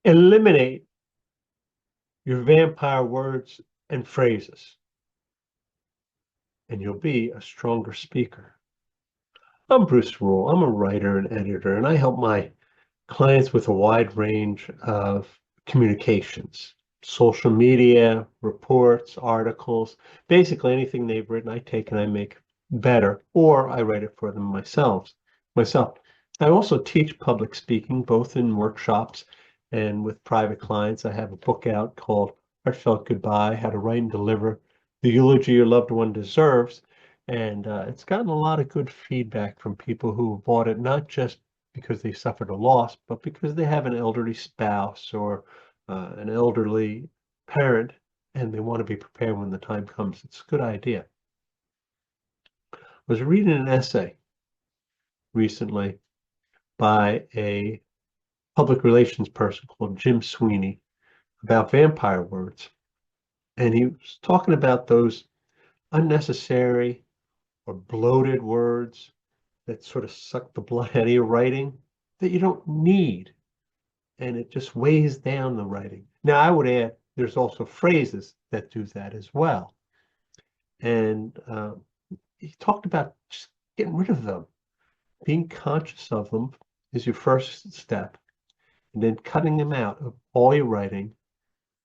Eliminate your vampire words and phrases, and you'll be a stronger speaker. I'm Bruce Rule. I'm a writer and editor, and I help my clients with a wide range of communications, social media, reports, articles, basically anything they've written, I take and I make better, or I write it for them myself. I also teach public speaking, both in workshops and with private clients. I have a book out called Heartfelt Goodbye, How to Write and Deliver the Eulogy Your Loved One Deserves. And it's gotten a lot of good feedback from people who bought it, not just because they suffered a loss, but because they have an elderly spouse or an elderly parent and they want to be prepared when the time comes. It's a good idea. I was reading an essay recently by a public relations person called Jim Sweeney about vampire words. And he was talking about those unnecessary or bloated words that sort of suck the blood out of your writing that you don't need. And it just weighs down the writing. Now, I would add there's also phrases that do that as well. And he talked about just getting rid of them. Being conscious of them is your first step, and then cutting them out of all your writing.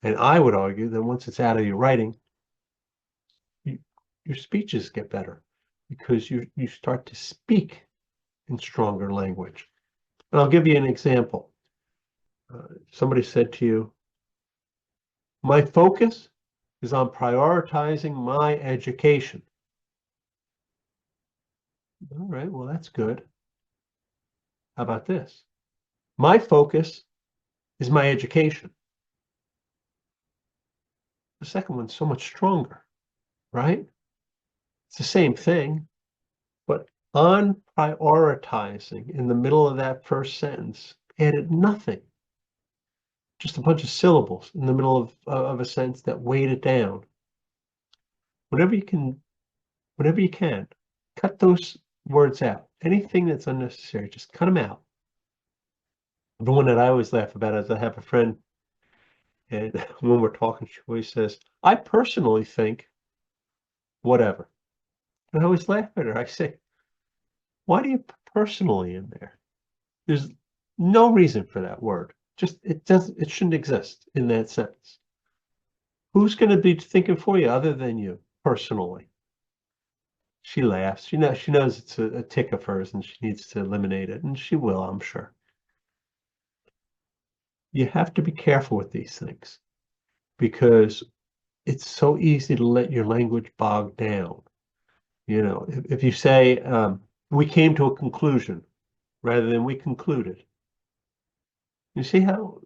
And I would argue that once it's out of your writing, your speeches get better because you start to speak in stronger language. And I'll give you an example. Somebody said to you, my focus is on prioritizing my education. All right, well, that's good. How about this? My focus is my education. The second one's so much stronger, right? It's the same thing, but on prioritizing in the middle of that first sentence added nothing. Just a bunch of syllables in the middle of a sentence that weighed it down. Whenever you can, cut those words out. Anything that's unnecessary, just cut them out. The one that I always laugh about is I have a friend, and when we're talking, she always says, I personally think whatever. And I always laugh at her. I say, why do you put personally in there? There's no reason for that word. Just it shouldn't exist in that sentence. Who's going to be thinking for you other than you personally? She laughs. She knows it's a tick of hers and she needs to eliminate it, and she will, I'm sure. You have to be careful with these things because it's so easy to let your language bog down. If you say, we came to a conclusion rather than we concluded, you see how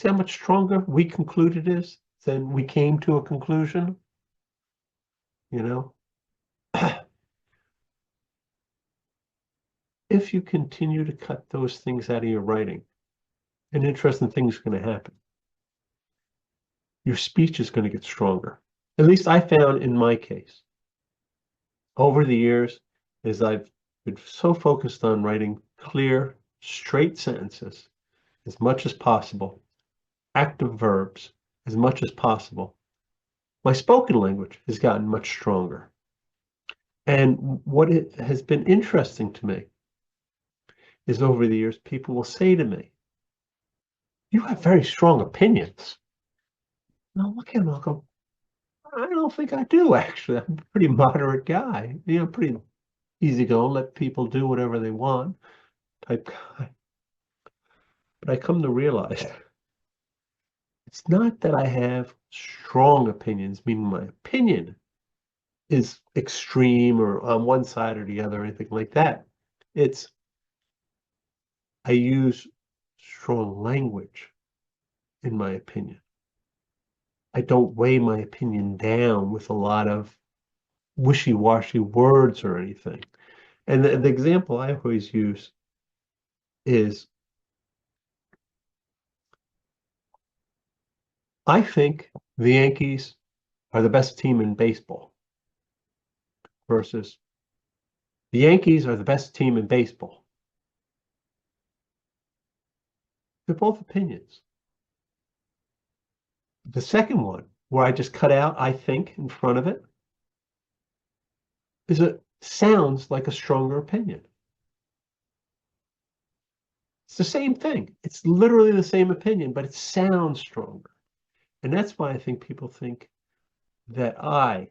much stronger we concluded is than we came to a conclusion? You know, if you continue to cut those things out of your writing, an interesting thing is going to happen. Your speech is going to get stronger. At least I found in my case, over the years, as I've been so focused on writing clear, straight sentences as much as possible, active verbs as much as possible, my spoken language has gotten much stronger. And what it has been interesting to me is over the years, people will say to me, you have very strong opinions. And I'll look at them, I'll go, I don't think I do, actually. I'm a pretty moderate guy, pretty easygoing, let people do whatever they want type guy. But I come to realize it's not that I have strong opinions, meaning my opinion is extreme or on one side or the other, or anything like that. It's I use strong language in my opinion. I don't weigh my opinion down with a lot of wishy-washy words or anything. And the example I always use is I think the Yankees are the best team in baseball versus the Yankees are the best team in baseball. They're both opinions. The second one, where I just cut out "I think" in front of it, sounds like a stronger opinion. It's the same thing. It's literally the same opinion, but it sounds stronger. And that's why I think people think that I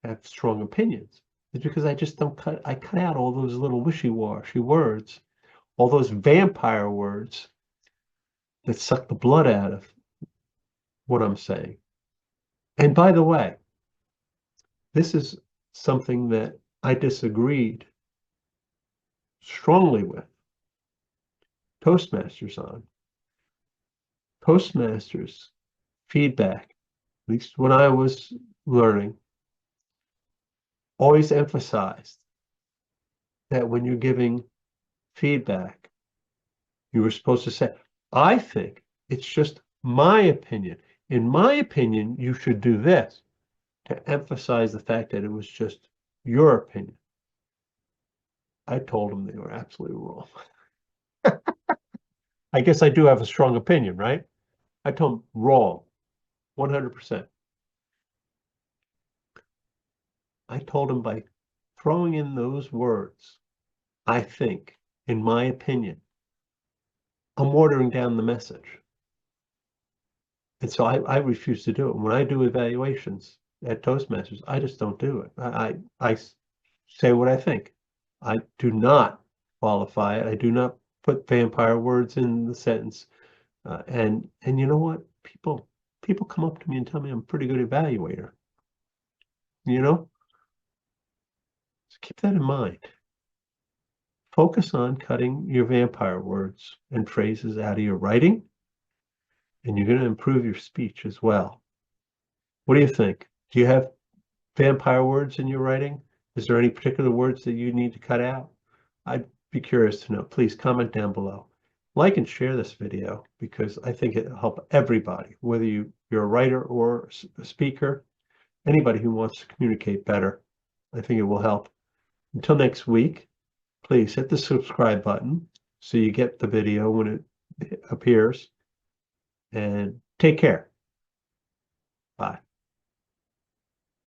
have strong opinions. It's because I just don't I cut out all those little wishy-washy words, all those vampire words that suck the blood out of what I'm saying. And by the way, this is something that I disagreed strongly with Toastmasters on. Toastmasters feedback, at least when I was learning, always emphasized that when you're giving feedback, you were supposed to say, "I think it's just my opinion. In my opinion, you should do this," to emphasize the fact that it was just your opinion. I told them they were absolutely wrong. I guess I do have a strong opinion, right? I told them wrong, 100%. I told them by throwing in those words, "I think," "in my opinion," I'm watering down the message. And so I refuse to do it. When I do evaluations at Toastmasters, I just don't do it. I say what I think. I do not qualify it. I do not put vampire words in the sentence. And you know what? People come up to me and tell me I'm a pretty good evaluator. You know? So keep that in mind. Focus on cutting your vampire words and phrases out of your writing, and you're going to improve your speech as well. What do you think? Do you have vampire words in your writing? Is there any particular words that you need to cut out? I'd be curious to know. Please comment down below. Like and share this video because I think it'll help everybody, whether you're a writer or a speaker, anybody who wants to communicate better. I think it will help. Until next week, please hit the subscribe button so you get the video when it appears. And take care. Bye.